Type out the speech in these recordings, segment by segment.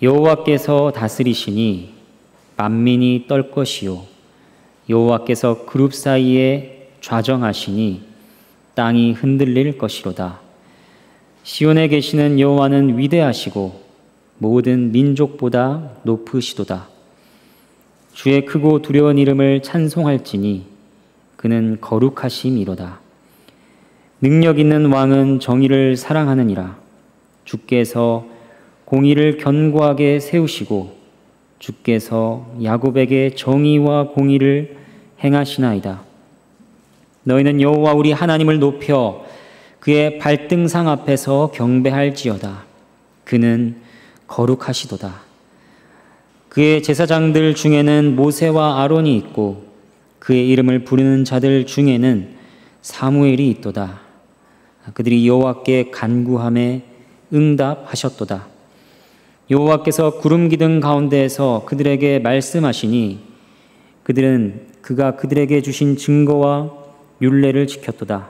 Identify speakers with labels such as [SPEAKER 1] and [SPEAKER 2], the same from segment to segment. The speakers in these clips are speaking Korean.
[SPEAKER 1] 여호와께서 다스리시니 만민이 떨 것이요 여호와께서 그룹 사이에 좌정하시니 땅이 흔들릴 것이로다. 시온에 계시는 여호와는 위대하시고 모든 민족보다 높으시도다. 주의 크고 두려운 이름을 찬송할지니 그는 거룩하심이로다. 능력 있는 왕은 정의를 사랑하느니라. 주께서 공의를 견고하게 세우시고 주께서 야곱에게 정의와 공의를 행하시나이다. 너희는 여호와 우리 하나님을 높여 그의 발등상 앞에서 경배할지어다. 그는 거룩하시도다. 그의 제사장들 중에는 모세와 아론이 있고 그의 이름을 부르는 자들 중에는 사무엘이 있도다. 그들이 여호와께 간구함에 응답하셨도다. 여호와께서 구름 기둥 가운데에서 그들에게 말씀하시니 그들은 그가 그들에게 주신 증거와 율례를 지켰도다.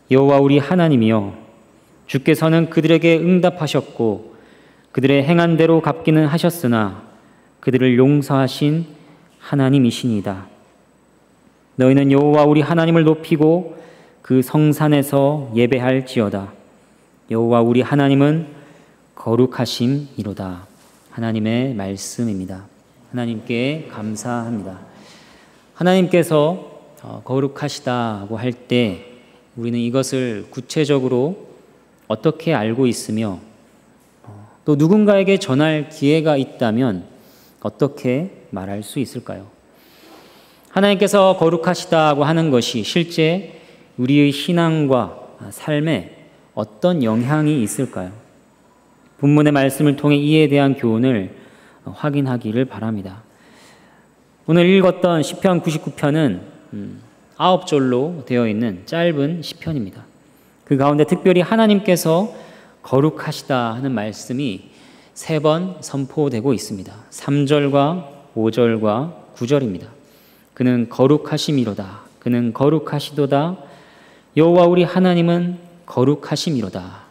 [SPEAKER 1] 여호와 우리 하나님이여, 주께서는 그들에게 응답하셨고 그들의 행한 대로 갚기는 하셨으나 그들을 용서하신 하나님이시니이다. 너희는 여호와 우리 하나님을 높이고 그 성산에서 예배할지어다. 여호와 우리 하나님은 거룩하심이로다. 하나님의 말씀입니다. 하나님께 감사합니다. 하나님께서 거룩하시다고 할 때 우리는 이것을 구체적으로 어떻게 알고 있으며 또 누군가에게 전할 기회가 있다면 어떻게 말할 수 있을까요? 하나님께서 거룩하시다고 하는 것이 실제 우리의 신앙과 삶에 어떤 영향이 있을까요? 본문의 말씀을 통해 이에 대한 교훈을 확인하기를 바랍니다. 오늘 읽었던 시편 99편은 9절로 되어 있는 짧은 시편입니다. 그 가운데 특별히 하나님께서 거룩하시다 하는 말씀이 3번 선포되고 있습니다. 3절과 5절과 9절입니다. 그는 거룩하심이로다. 그는 거룩하시도다. 여호와 우리 하나님은 거룩하심이로다.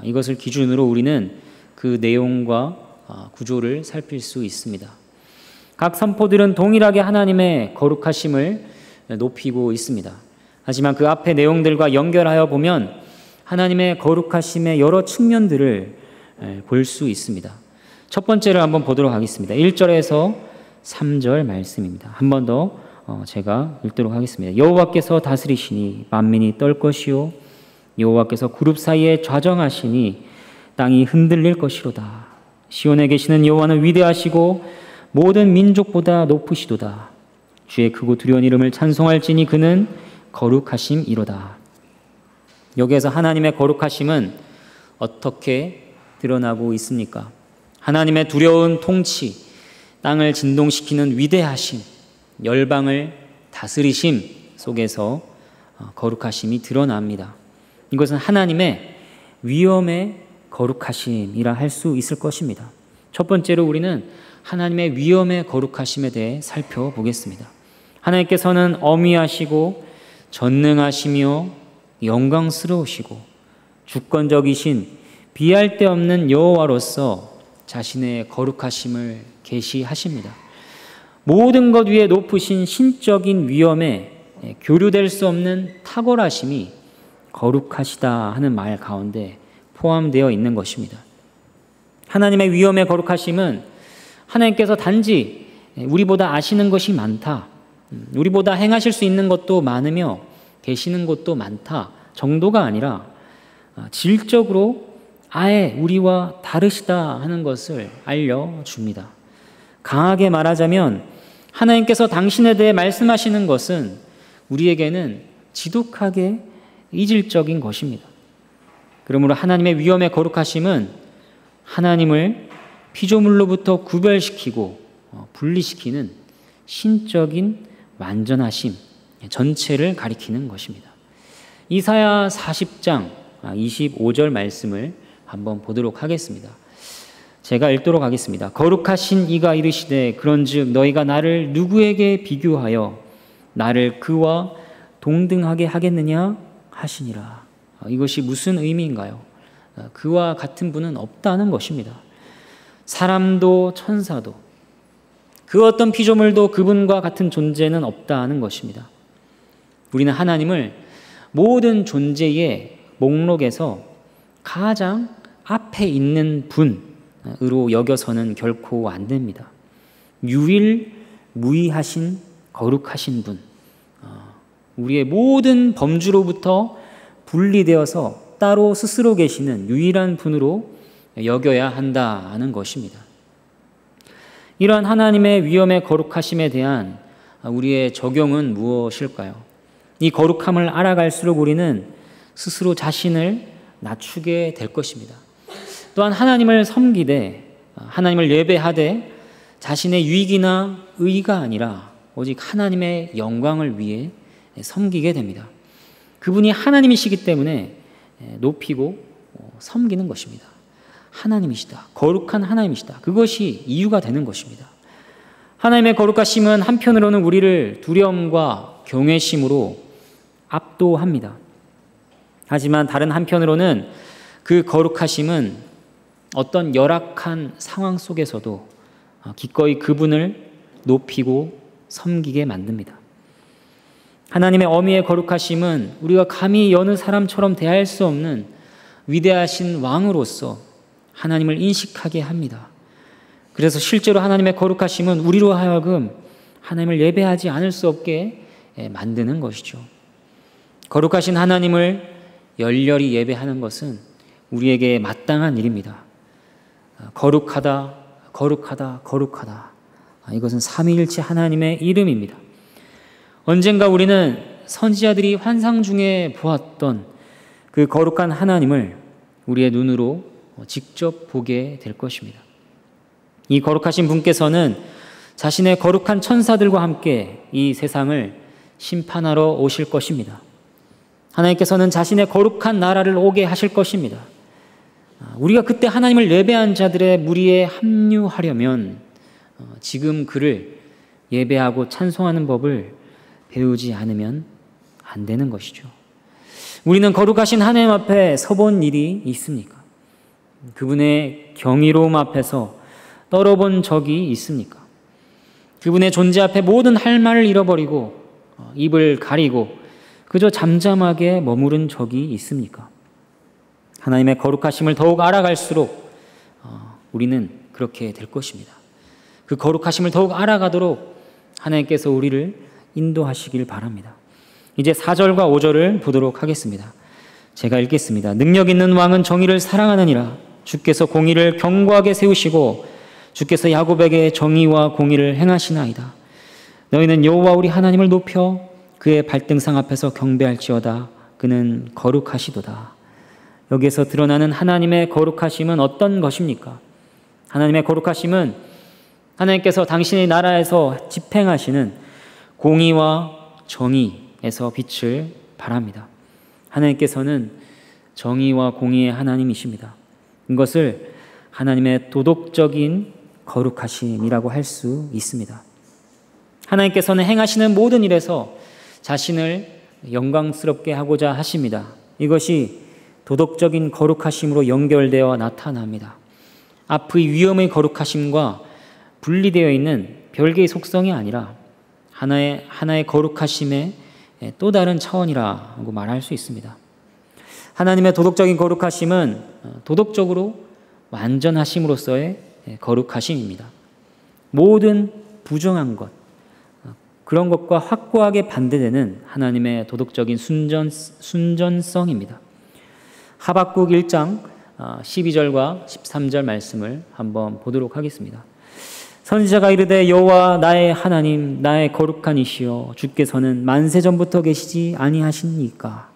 [SPEAKER 1] 이것을 기준으로 우리는 그 내용과 구조를 살필 수 있습니다. 각 선포들은 동일하게 하나님의 거룩하심을 높이고 있습니다. 하지만 그 앞의 내용들과 연결하여 보면 하나님의 거룩하심의 여러 측면들을 볼 수 있습니다. 첫 번째를 한번 보도록 하겠습니다. 1절에서 3절 말씀입니다. 한 번 더 제가 읽도록 하겠습니다. 여호와께서 다스리시니 만민이 떨 것이요 여호와께서 그룹 사이에 좌정하시니 땅이 흔들릴 것이로다. 시온에 계시는 여호와는 위대하시고 모든 민족보다 높으시도다. 주의 크고 두려운 이름을 찬송할지니 그는 거룩하심이로다. 여기에서 하나님의 거룩하심은 어떻게 드러나고 있습니까? 하나님의 두려운 통치, 땅을 진동시키는 위대하심, 열방을 다스리심 속에서 거룩하심이 드러납니다. 이것은 하나님의 위엄의 거룩하심이라 할 수 있을 것입니다. 첫 번째로 우리는 하나님의 위엄의 거룩하심에 대해 살펴보겠습니다. 하나님께서는 어미하시고 전능하시며 영광스러우시고 주권적이신 비할 데 없는 여호와로서 자신의 거룩하심을 계시하십니다. 모든 것 위에 높으신 신적인 위엄에 교류될 수 없는 탁월하심이 거룩하시다 하는 말 가운데 포함되어 있는 것입니다. 하나님의 위엄의 거룩하심은 하나님께서 단지 우리보다 아시는 것이 많다, 우리보다 행하실 수 있는 것도 많으며 계시는 것도 많다 정도가 아니라 질적으로 아예 우리와 다르시다 하는 것을 알려줍니다. 강하게 말하자면 하나님께서 당신에 대해 말씀하시는 것은 우리에게는 지독하게 이질적인 것입니다. 그러므로 하나님의 위엄의 거룩하심은 하나님을 피조물로부터 구별시키고 분리시키는 신적인 완전하심 전체를 가리키는 것입니다. 이사야 40장 25절 말씀을 한번 보도록 하겠습니다. 제가 읽도록 하겠습니다. 거룩하신 이가 이르시되 그런즉 너희가 나를 누구에게 비교하여 나를 그와 동등하게 하겠느냐 하시니라. 이것이 무슨 의미인가요? 그와 같은 분은 없다는 것입니다. 사람도 천사도 그 어떤 피조물도 그분과 같은 존재는 없다는 것입니다. 우리는 하나님을 모든 존재의 목록에서 가장 앞에 있는 분으로 여겨서는 결코 안 됩니다. 유일무이하신 거룩하신 분, 우리의 모든 범주로부터 분리되어서 따로 스스로 계시는 유일한 분으로 여겨야 한다는 것입니다. 이러한 하나님의 위엄의 거룩하심에 대한 우리의 적용은 무엇일까요? 이 거룩함을 알아갈수록 우리는 스스로 자신을 낮추게 될 것입니다. 또한 하나님을 섬기되, 하나님을 예배하되 자신의 유익이나 의의가 아니라 오직 하나님의 영광을 위해 섬기게 됩니다. 그분이 하나님이시기 때문에 높이고 섬기는 것입니다. 하나님이시다. 거룩한 하나님이시다. 그것이 이유가 되는 것입니다. 하나님의 거룩하심은 한편으로는 우리를 두려움과 경외심으로 압도합니다. 하지만 다른 한편으로는 그 거룩하심은 어떤 열악한 상황 속에서도 기꺼이 그분을 높이고 섬기게 만듭니다. 하나님의 어미의 거룩하심은 우리가 감히 여느 사람처럼 대할 수 없는 위대하신 왕으로서 하나님을 인식하게 합니다. 그래서 실제로 하나님의 거룩하심은 우리로 하여금 하나님을 예배하지 않을 수 없게 만드는 것이죠. 거룩하신 하나님을 열렬히 예배하는 것은 우리에게 마땅한 일입니다. 거룩하다, 거룩하다, 거룩하다. 이것은 삼위일체 하나님의 이름입니다. 언젠가 우리는 선지자들이 환상 중에 보았던 그 거룩한 하나님을 우리의 눈으로 직접 보게 될 것입니다. 이 거룩하신 분께서는 자신의 거룩한 천사들과 함께 이 세상을 심판하러 오실 것입니다. 하나님께서는 자신의 거룩한 나라를 오게 하실 것입니다. 우리가 그때 하나님을 예배한 자들의 무리에 합류하려면 지금 그를 예배하고 찬송하는 법을 배우지 않으면 안 되는 것이죠. 우리는 거룩하신 하나님 앞에 서본 일이 있습니까? 그분의 경이로움 앞에서 떨어본 적이 있습니까? 그분의 존재 앞에 모든 할 말을 잃어버리고 입을 가리고 그저 잠잠하게 머무른 적이 있습니까? 하나님의 거룩하심을 더욱 알아갈수록 우리는 그렇게 될 것입니다. 그 거룩하심을 더욱 알아가도록 하나님께서 우리를 인도하시길 바랍니다. 이제 4절과 5절을 보도록 하겠습니다. 제가 읽겠습니다. 능력 있는 왕은 정의를 사랑하느니라. 주께서 공의를 견고하게 세우시고 주께서 야곱에게 정의와 공의를 행하시나이다. 너희는 여호와 우리 하나님을 높여 그의 발등상 앞에서 경배할지어다. 그는 거룩하시도다. 여기에서 드러나는 하나님의 거룩하심은 어떤 것입니까? 하나님의 거룩하심은 하나님께서 당신의 나라에서 집행하시는 공의와 정의에서 빛을 발합니다. 하나님께서는 정의와 공의의 하나님이십니다. 이것을 하나님의 도덕적인 거룩하심이라고 할 수 있습니다. 하나님께서는 행하시는 모든 일에서 자신을 영광스럽게 하고자 하십니다. 이것이 도덕적인 거룩하심으로 연결되어 나타납니다. 앞의 위엄의 거룩하심과 분리되어 있는 별개의 속성이 아니라 하나의 거룩하심의 또 다른 차원이라고 말할 수 있습니다. 하나님의 도덕적인 거룩하심은 도덕적으로 완전하심으로서의 거룩하심입니다. 모든 부정한 것, 그런 것과 확고하게 반대되는 하나님의 도덕적인 순전성입니다. 하박국 1장 12절과 13절 말씀을 한번 보도록 하겠습니다. 선지자가 이르되 여호와 나의 하나님 나의 거룩한 이시여 주께서는 만세 전부터 계시지 아니하십니까?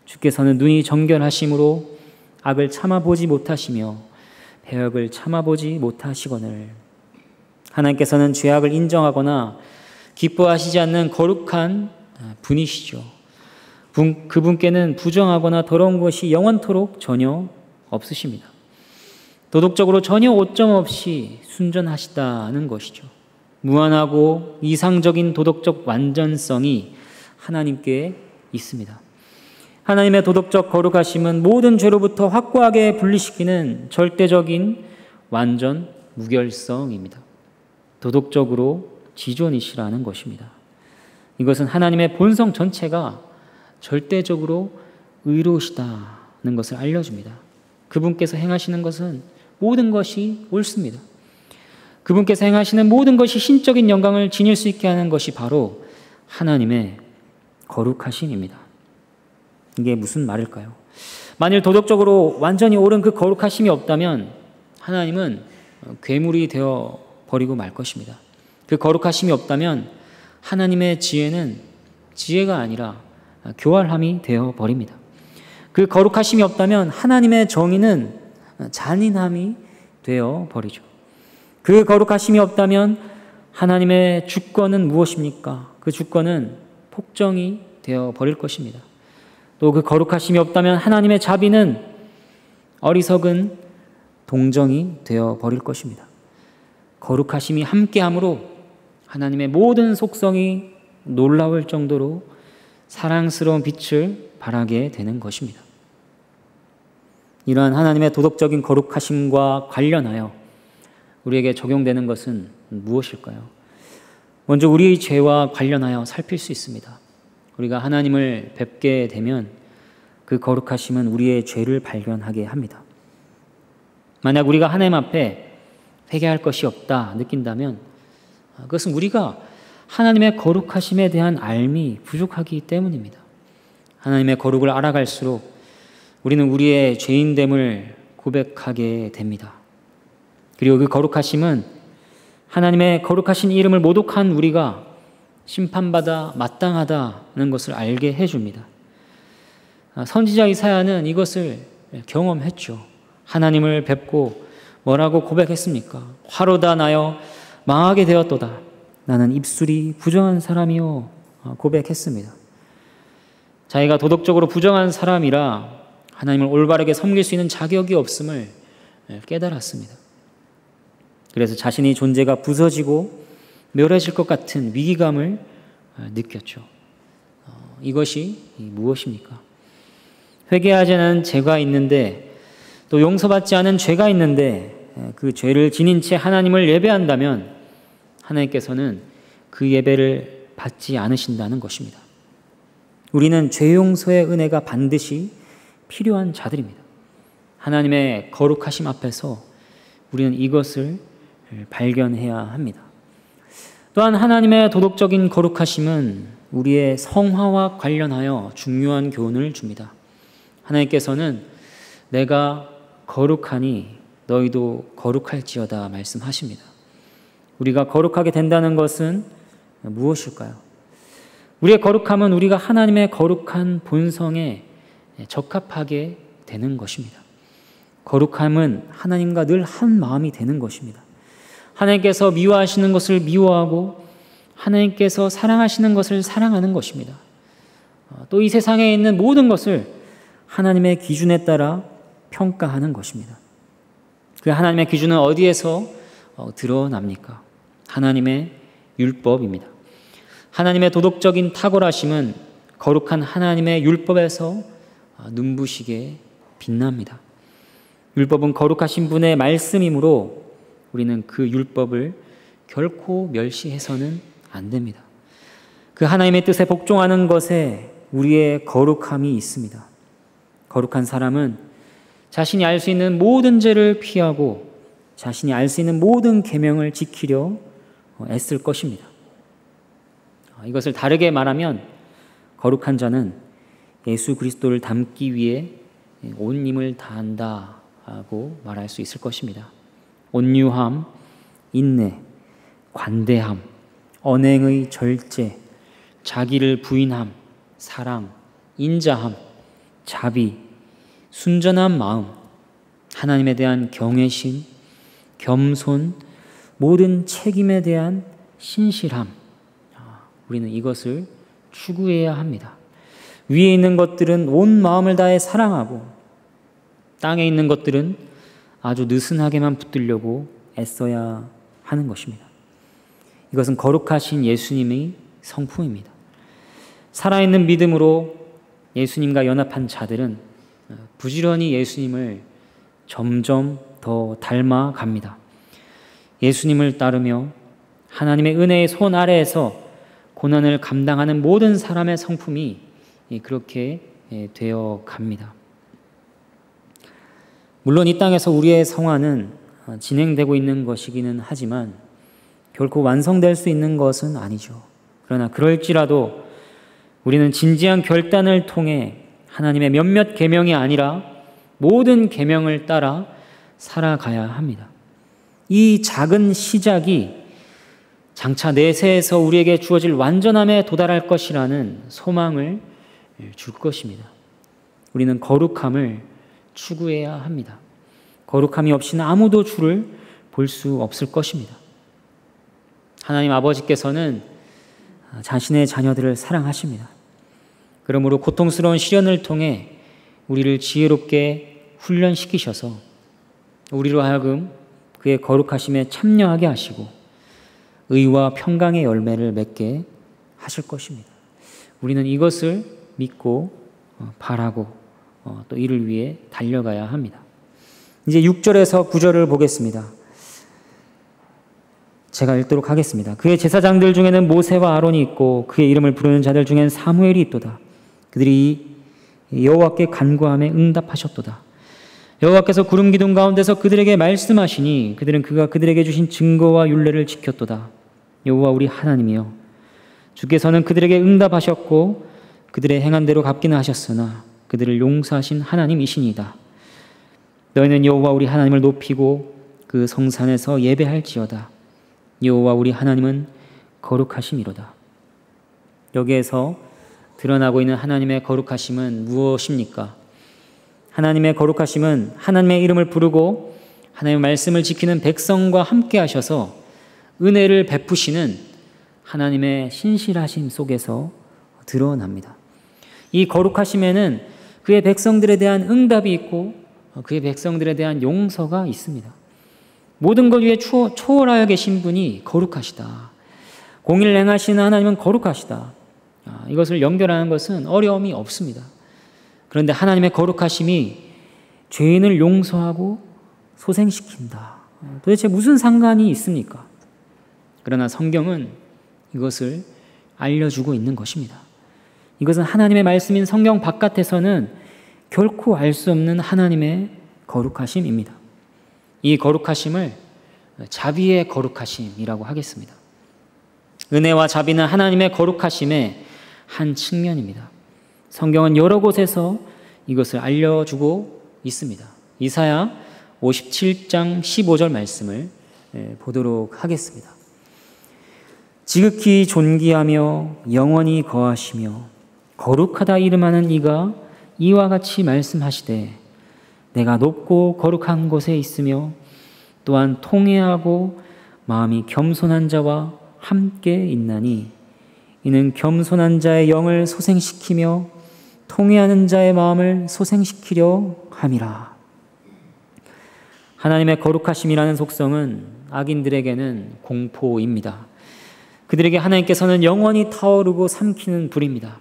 [SPEAKER 1] 주께서는 눈이 정결하심으로 악을 참아보지 못하시며 배역을 참아보지 못하시거늘. 하나님께서는 죄악을 인정하거나 기뻐하시지 않는 거룩한 분이시죠. 그분께는 부정하거나 더러운 것이 영원토록 전혀 없으십니다. 도덕적으로 전혀 오점 없이 순전하시다는 것이죠. 무한하고 이상적인 도덕적 완전성이 하나님께 있습니다. 하나님의 도덕적 거룩하심은 모든 죄로부터 확고하게 분리시키는 절대적인 완전 무결성입니다. 도덕적으로 지존이시라는 것입니다. 이것은 하나님의 본성 전체가 절대적으로 의로우시다는 것을 알려줍니다. 그분께서 행하시는 것은 모든 것이 옳습니다. 그분께서 행하시는 모든 것이 신적인 영광을 지닐 수 있게 하는 것이 바로 하나님의 거룩하심입니다. 이게 무슨 말일까요? 만일 도덕적으로 완전히 옳은 그 거룩하심이 없다면 하나님은 괴물이 되어 버리고 말 것입니다. 그 거룩하심이 없다면 하나님의 지혜는 지혜가 아니라 교활함이 되어 버립니다. 그 거룩하심이 없다면 하나님의 정의는 잔인함이 되어 버리죠. 그 거룩하심이 없다면 하나님의 주권은 무엇입니까? 그 주권은 폭정이 되어 버릴 것입니다. 또 그 거룩하심이 없다면 하나님의 자비는 어리석은 동정이 되어 버릴 것입니다. 거룩하심이 함께함으로 하나님의 모든 속성이 놀라울 정도로 사랑스러운 빛을 발하게 되는 것입니다. 이러한 하나님의 도덕적인 거룩하심과 관련하여 우리에게 적용되는 것은 무엇일까요? 먼저 우리의 죄와 관련하여 살필 수 있습니다. 우리가 하나님을 뵙게 되면 그 거룩하심은 우리의 죄를 발견하게 합니다. 만약 우리가 하나님 앞에 회개할 것이 없다 느낀다면 그것은 우리가 하나님의 거룩하심에 대한 알미 부족하기 때문입니다. 하나님의 거룩을 알아갈수록 우리는 우리의 죄인됨을 고백하게 됩니다. 그리고 그 거룩하심은 하나님의 거룩하신 이름을 모독한 우리가 심판받아 마땅하다는 것을 알게 해줍니다. 선지자 이사야는 이것을 경험했죠. 하나님을 뵙고 뭐라고 고백했습니까? 화로다 나여 망하게 되었도다. 나는 입술이 부정한 사람이요 고백했습니다. 자기가 도덕적으로 부정한 사람이라 하나님을 올바르게 섬길 수 있는 자격이 없음을 깨달았습니다. 그래서 자신의 존재가 부서지고 멸해질 것 같은 위기감을 느꼈죠. 이것이 무엇입니까? 회개하지 않은 죄가 있는데 또 용서받지 않은 죄가 있는데 그 죄를 지닌 채 하나님을 예배한다면 하나님께서는 그 예배를 받지 않으신다는 것입니다. 우리는 죄 용서의 은혜가 반드시 필요한 자들입니다. 하나님의 거룩하심 앞에서 우리는 이것을 발견해야 합니다. 또한 하나님의 도덕적인 거룩하심은 우리의 성화와 관련하여 중요한 교훈을 줍니다. 하나님께서는 내가 거룩하니 너희도 거룩할지어다 말씀하십니다. 우리가 거룩하게 된다는 것은 무엇일까요? 우리의 거룩함은 우리가 하나님의 거룩한 본성에 적합하게 되는 것입니다. 거룩함은 하나님과 늘 한 마음이 되는 것입니다. 하나님께서 미워하시는 것을 미워하고 하나님께서 사랑하시는 것을 사랑하는 것입니다. 또 이 세상에 있는 모든 것을 하나님의 기준에 따라 평가하는 것입니다. 그 하나님의 기준은 어디에서 드러납니까? 하나님의 율법입니다. 하나님의 도덕적인 탁월하심은 거룩한 하나님의 율법에서 눈부시게 빛납니다. 율법은 거룩하신 분의 말씀이므로 우리는 그 율법을 결코 멸시해서는 안 됩니다. 그 하나님의 뜻에 복종하는 것에 우리의 거룩함이 있습니다. 거룩한 사람은 자신이 알 수 있는 모든 죄를 피하고 자신이 알 수 있는 모든 계명을 지키려 애쓸 것입니다. 이것을 다르게 말하면 거룩한 자는 예수 그리스도를 닮기 위해 온 힘을 다한다고 말할 수 있을 것입니다. 온유함, 인내, 관대함, 언행의 절제, 자기를 부인함, 사랑, 인자함, 자비, 순전한 마음, 하나님에 대한 경외심, 겸손, 모든 책임에 대한 신실함. 우리는 이것을 추구해야 합니다. 위에 있는 것들은 온 마음을 다해 사랑하고 땅에 있는 것들은 아주 느슨하게만 붙들려고 애써야 하는 것입니다. 이것은 거룩하신 예수님의 성품입니다. 살아있는 믿음으로 예수님과 연합한 자들은 부지런히 예수님을 점점 더 닮아갑니다. 예수님을 따르며 하나님의 은혜의 손 아래에서 고난을 감당하는 모든 사람의 성품이 그렇게 되어 갑니다. 물론 이 땅에서 우리의 성화는 진행되고 있는 것이기는 하지만 결코 완성될 수 있는 것은 아니죠. 그러나 그럴지라도 우리는 진지한 결단을 통해 하나님의 몇몇 계명이 아니라 모든 계명을 따라 살아가야 합니다. 이 작은 시작이 장차 내세에서 우리에게 주어질 완전함에 도달할 것이라는 소망을 줄 것입니다. 우리는 거룩함을 추구해야 합니다. 거룩함이 없이는 아무도 주를 볼 수 없을 것입니다. 하나님 아버지께서는 자신의 자녀들을 사랑하십니다. 그러므로 고통스러운 시련을 통해 우리를 지혜롭게 훈련시키셔서 우리로 하여금 그의 거룩하심에 참여하게 하시고 의와 평강의 열매를 맺게 하실 것입니다. 우리는 이것을 믿고 바라고 또 이를 위해 달려가야 합니다. 이제 6절에서 9절을 보겠습니다. 제가 읽도록 하겠습니다. 그의 제사장들 중에는 모세와 아론이 있고 그의 이름을 부르는 자들 중엔 사무엘이 있도다. 그들이 여호와께 간구함에 응답하셨도다. 여호와께서 구름 기둥 가운데서 그들에게 말씀하시니 그들은 그가 그들에게 주신 증거와 율례를 지켰도다. 여호와 우리 하나님이여, 주께서는 그들에게 응답하셨고 그들의 행한 대로 갚기는 하셨으나 그들을 용서하신 하나님이시니이다. 너희는 여호와 우리 하나님을 높이고 그 성산에서 예배할지어다. 여호와 우리 하나님은 거룩하심이로다. 여기에서 드러나고 있는 하나님의 거룩하심은 무엇입니까? 하나님의 거룩하심은 하나님의 이름을 부르고 하나님의 말씀을 지키는 백성과 함께 하셔서 은혜를 베푸시는 하나님의 신실하심 속에서 드러납니다. 이 거룩하심에는 그의 백성들에 대한 응답이 있고 그의 백성들에 대한 용서가 있습니다. 모든 것 위에 초월하여 계신 분이 거룩하시다. 공의를 행하시는 하나님은 거룩하시다. 이것을 연결하는 것은 어려움이 없습니다. 그런데 하나님의 거룩하심이 죄인을 용서하고 소생시킨다. 도대체 무슨 상관이 있습니까? 그러나 성경은 이것을 알려주고 있는 것입니다. 이것은 하나님의 말씀인 성경 바깥에서는 결코 알 수 없는 하나님의 거룩하심입니다. 이 거룩하심을 자비의 거룩하심이라고 하겠습니다. 은혜와 자비는 하나님의 거룩하심의 한 측면입니다. 성경은 여러 곳에서 이것을 알려주고 있습니다. 이사야 57장 15절 말씀을 보도록 하겠습니다. 지극히 존귀하며 영원히 거하시며 거룩하다 이름하는 이가 이와 같이 말씀하시되 내가 높고 거룩한 곳에 있으며 또한 통회하고 마음이 겸손한 자와 함께 있나니 이는 겸손한 자의 영을 소생시키며 통회하는 자의 마음을 소생시키려 함이라. 하나님의 거룩하심이라는 속성은 악인들에게는 공포입니다. 그들에게 하나님께서는 영원히 타오르고 삼키는 불입니다.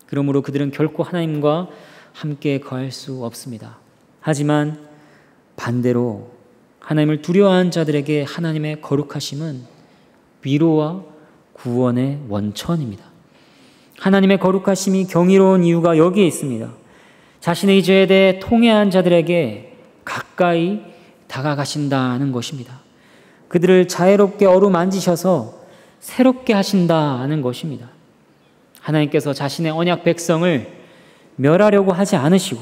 [SPEAKER 1] 그러므로 그들은 결코 하나님과 함께 거할 수 없습니다. 하지만 반대로 하나님을 두려워하는 자들에게 하나님의 거룩하심은 위로와 구원의 원천입니다. 하나님의 거룩하심이 경이로운 이유가 여기에 있습니다. 자신의 죄에 대해 통회한 자들에게 가까이 다가가신다는 것입니다. 그들을 자애롭게 어루만지셔서 새롭게 하신다는 것입니다. 하나님께서 자신의 언약 백성을 멸하려고 하지 않으시고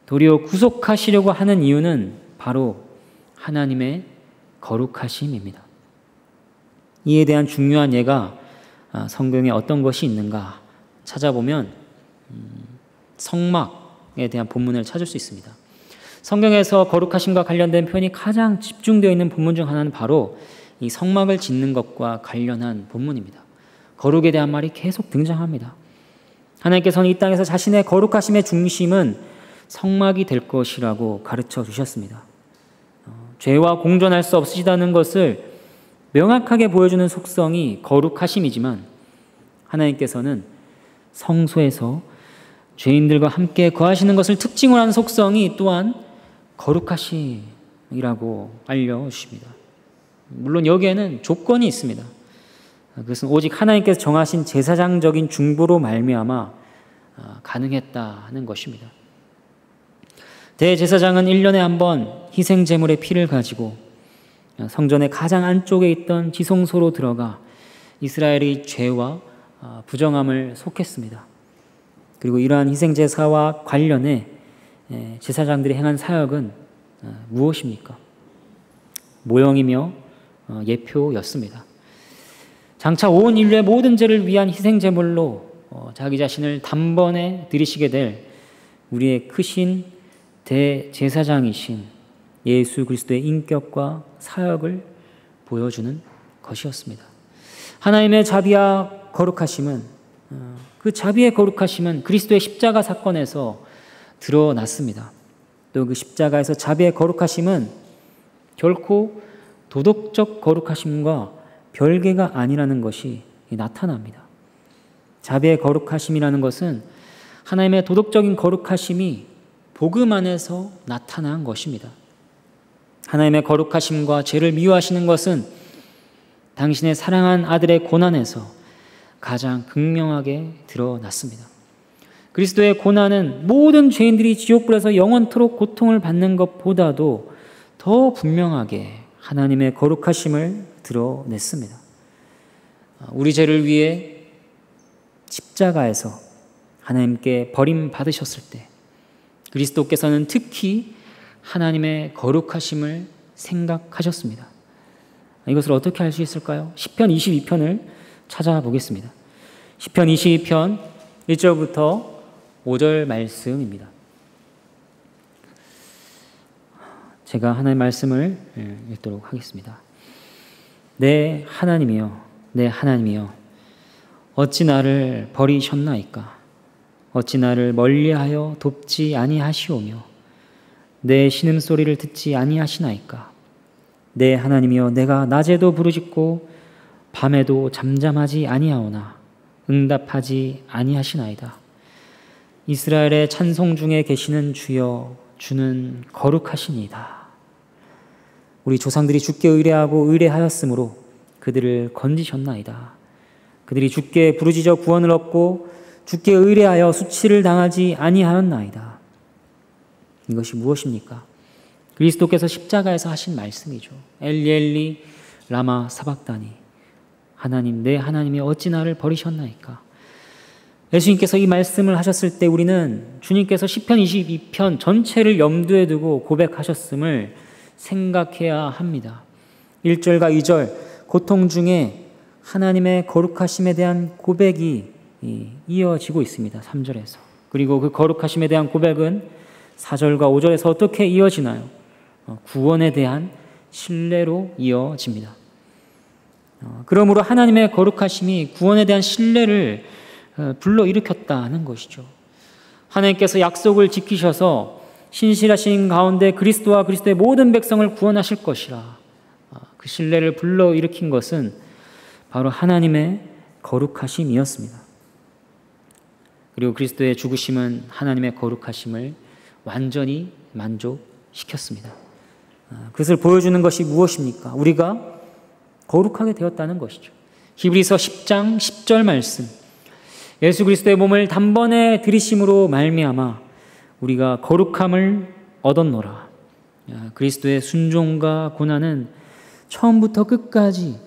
[SPEAKER 1] 도리어 구속하시려고 하는 이유는 바로 하나님의 거룩하심입니다. 이에 대한 중요한 예가 성경에 어떤 것이 있는가 찾아보면 성막에 대한 본문을 찾을 수 있습니다. 성경에서 거룩하심과 관련된 표현이 가장 집중되어 있는 본문 중 하나는 바로 이 성막을 짓는 것과 관련한 본문입니다. 거룩에 대한 말이 계속 등장합니다. 하나님께서는 이 땅에서 자신의 거룩하심의 중심은 성막이 될 것이라고 가르쳐 주셨습니다. 죄와 공존할 수 없으시다는 것을 명확하게 보여주는 속성이 거룩하심이지만 하나님께서는 성소에서 죄인들과 함께 거하시는 것을 특징으로 하는 속성이 또한 거룩하심입니다. 알려주십니다. 물론 여기에는 조건이 있습니다. 그것은 오직 하나님께서 정하신 제사장적인 중보로 말미암아 가능했다는 것입니다. 대제사장은 1년에 한 번 희생제물의 피를 가지고 성전의 가장 안쪽에 있던 지성소로 들어가 이스라엘의 죄와 부정함을 속했습니다. 그리고 이러한 희생제사와 관련해 제사장들이 행한 사역은 무엇입니까? 모형이며 예표였습니다. 장차 온 인류의 모든 죄를 위한 희생제물로 자기 자신을 단번에 드리시게 될 우리의 크신 대제사장이신 예수 그리스도의 인격과 사역을 보여주는 것이었습니다. 하나님의 자비와 거룩하심은 그 자비의 거룩하심은 그리스도의 십자가 사건에서 드러났습니다. 또 그 십자가에서 자비의 거룩하심은 결코 도덕적 거룩하심과 별개가 아니라는 것이 나타납니다. 자비의 거룩하심이라는 것은 하나님의 도덕적인 거룩하심이 복음 안에서 나타난 것입니다. 하나님의 거룩하심과 죄를 미워하시는 것은 당신의 사랑한 아들의 고난에서 가장 극명하게 드러났습니다. 그리스도의 고난은 모든 죄인들이 지옥불에서 영원토록 고통을 받는 것보다도 더 분명하게 하나님의 거룩하심을 드러냈습니다. 우리 죄를 위해 십자가에서 하나님께 버림받으셨을 때 그리스도께서는 특히 하나님의 거룩하심을 생각하셨습니다. 이것을 어떻게 알 수 있을까요? 시편 22편을 찾아보겠습니다. 시편 22편 1절부터 5절 말씀입니다. 제가 하나님의 말씀을 읽도록 하겠습니다. 내 하나님이여, 내 하나님이여, 어찌 나를 버리셨나이까? 어찌 나를 멀리하여 돕지 아니하시오며 내 신음소리를 듣지 아니하시나이까? 내 하나님이여, 내가 낮에도 부르짖고 밤에도 잠잠하지 아니하오나 응답하지 아니하시나이다. 이스라엘의 찬송 중에 계시는 주여, 주는 거룩하시니이다. 우리 조상들이 주께 의뢰하고 의뢰하였으므로 그들을 건지셨나이다. 그들이 주께 부르짖어 구원을 얻고 주께 의뢰하여 수치를 당하지 아니하였나이다. 이것이 무엇입니까? 그리스도께서 십자가에서 하신 말씀이죠. 엘리 엘리 라마 사박다니, 하나님 내 하나님이 어찌 나를 버리셨나이까? 예수님께서 이 말씀을 하셨을 때 우리는 주님께서 시편 22편 전체를 염두에 두고 고백하셨음을 생각해야 합니다. 1절과 2절 고통 중에 하나님의 거룩하심에 대한 고백이 이어지고 있습니다. 3절에서. 그리고 그 거룩하심에 대한 고백은 4절과 5절에서 어떻게 이어지나요? 구원에 대한 신뢰로 이어집니다. 그러므로 하나님의 거룩하심이 구원에 대한 신뢰를 불러일으켰다는 것이죠. 하나님께서 약속을 지키셔서 신실하신 가운데 그리스도와 그리스도의 모든 백성을 구원하실 것이라. 그 신뢰를 불러일으킨 것은 바로 하나님의 거룩하심이었습니다. 그리고 그리스도의 죽으심은 하나님의 거룩하심을 완전히 만족시켰습니다. 그것을 보여주는 것이 무엇입니까? 우리가 거룩하게 되었다는 것이죠. 히브리서 10장 10절 말씀. 예수 그리스도의 몸을 단번에 들이심으로 말미암아 우리가 거룩함을 얻었노라. 그리스도의 순종과 고난은 처음부터 끝까지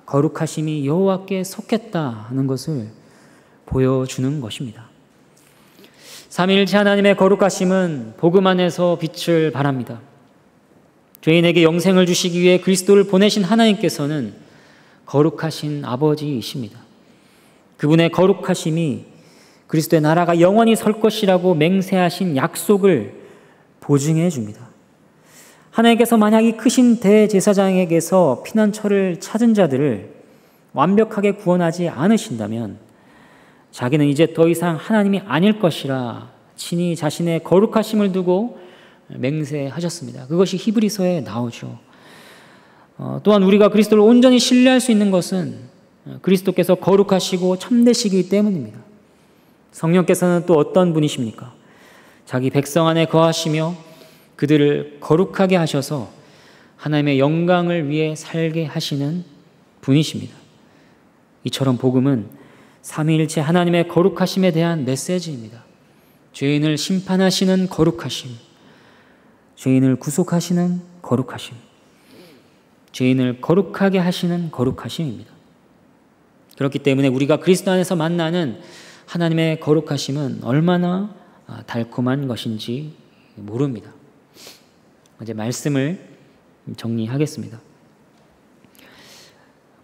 [SPEAKER 1] 거룩하심이 여호와께 속했다는 것을 보여주는 것입니다. 삼위일체 하나님의 거룩하심은 복음 안에서 빛을 발합니다. 죄인에게 영생을 주시기 위해 그리스도를 보내신 하나님께서는 거룩하신 아버지이십니다. 그분의 거룩하심이 그리스도의 나라가 영원히 설 것이라고 맹세하신 약속을 보증해 줍니다. 하나님께서 만약 이 크신 대제사장에게서 피난처를 찾은 자들을 완벽하게 구원하지 않으신다면 자기는 이제 더 이상 하나님이 아닐 것이라 친히 자신의 거룩하심을 두고 맹세하셨습니다. 그것이 히브리서에 나오죠. 또한 우리가 그리스도를 온전히 신뢰할 수 있는 것은 그리스도께서 거룩하시고 참되시기 때문입니다. 성령께서는 또 어떤 분이십니까? 자기 백성 안에 거하시며 그들을 거룩하게 하셔서 하나님의 영광을 위해 살게 하시는 분이십니다. 이처럼 복음은 삼위일체 하나님의 거룩하심에 대한 메시지입니다. 죄인을 심판하시는 거룩하심, 죄인을 구속하시는 거룩하심, 죄인을 거룩하게 하시는 거룩하심입니다. 그렇기 때문에 우리가 그리스도 안에서 만나는 하나님의 거룩하심은 얼마나 달콤한 것인지 모릅니다. 이제 말씀을 정리하겠습니다.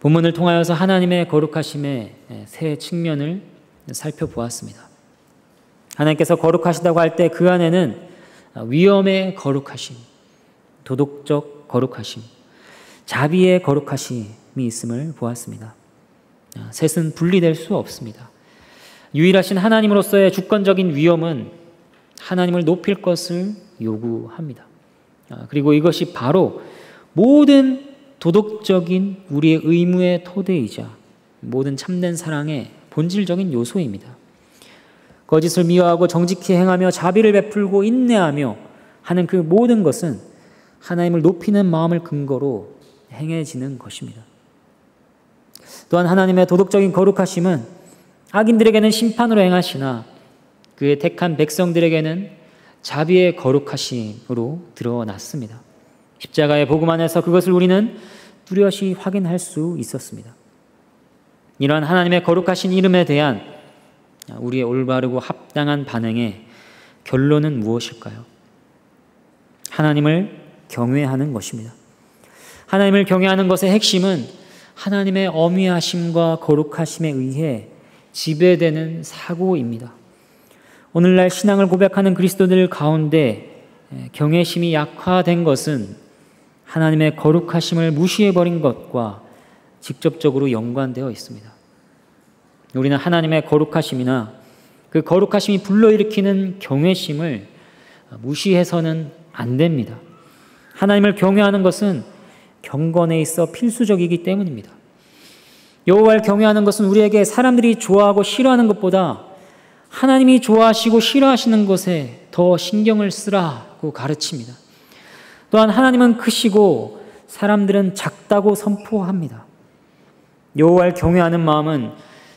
[SPEAKER 1] 본문을 통하여서 하나님의 거룩하심의 세 측면을 살펴보았습니다. 하나님께서 거룩하시다고 할 때 그 안에는 위엄의 거룩하심, 도덕적 거룩하심, 자비의 거룩하심이 있음을 보았습니다. 셋은 분리될 수 없습니다. 유일하신 하나님으로서의 주권적인 위엄은 하나님을 높일 것을 요구합니다. 그리고 이것이 바로 모든 도덕적인 우리의 의무의 토대이자 모든 참된 사랑의 본질적인 요소입니다. 거짓을 미워하고 정직히 행하며 자비를 베풀고 인내하며 하는 그 모든 것은 하나님을 높이는 마음을 근거로 행해지는 것입니다. 또한 하나님의 도덕적인 거룩하심은 악인들에게는 심판으로 행하시나 그의 택한 백성들에게는 자비의 거룩하심으로 드러났습니다. 십자가의 복음 안에서 그것을 우리는 뚜렷이 확인할 수 있었습니다. 이러한 하나님의 거룩하신 이름에 대한 우리의 올바르고 합당한 반응의 결론은 무엇일까요? 하나님을 경외하는 것입니다. 하나님을 경외하는 것의 핵심은 하나님의 어미하심과 거룩하심에 의해 지배되는 사고입니다. 오늘날 신앙을 고백하는 그리스도들 가운데 경외심이 약화된 것은 하나님의 거룩하심을 무시해버린 것과 직접적으로 연관되어 있습니다. 우리는 하나님의 거룩하심이나 그 거룩하심이 불러일으키는 경외심을 무시해서는 안 됩니다. 하나님을 경외하는 것은 경건에 있어 필수적이기 때문입니다. 여호와를 경외하는 것은 우리에게 사람들이 좋아하고 싫어하는 것보다 하나님이 좋아하시고 싫어하시는 것에 더 신경을 쓰라고 가르칩니다. 또한 하나님은 크시고 사람들은 작다고 선포합니다. 여호와를 경외하는 마음은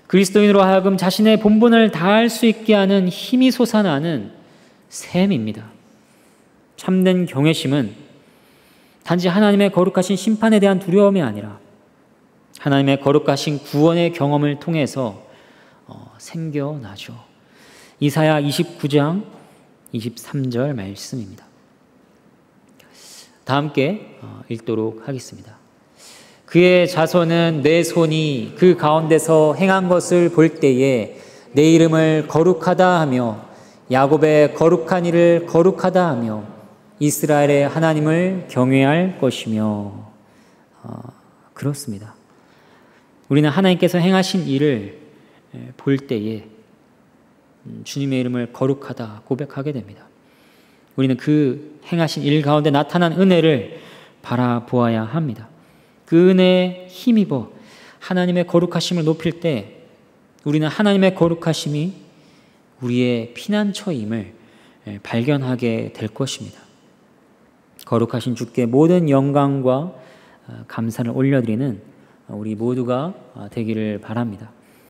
[SPEAKER 1] 그리스도인으로 하여금 자신의 본분을 다할 수 있게 하는 힘이 솟아나는 셈입니다. 참된 경외심은 단지 하나님의 거룩하신 심판에 대한 두려움이 아니라 하나님의 거룩하신 구원의 경험을 통해서 생겨나죠. 이사야 29장 23절 말씀입니다. 다 함께 읽도록 하겠습니다. 그의 자손은 내 손이 그 가운데서 행한 것을 볼 때에 내 이름을 거룩하다 하며 야곱의 거룩한 이를 거룩하다 하며 이스라엘의 하나님을 경외할 것이며. 그렇습니다. 우리는 하나님께서 행하신 일을 볼 때에 주님의 이름을 거룩하다 고백하게 됩니다. 우리는 그 행하신 일 가운데 나타난 은혜를 바라보아야 합니다. 그 은혜에 힘입어 하나님의 거룩하심을 높일 때 우리는 하나님의 거룩하심이 우리의 피난처임을 발견하게 될 것입니다. 거룩하신 주께 모든 영광과 감사를 올려드리는 우리 모두가 되기를 바랍니다.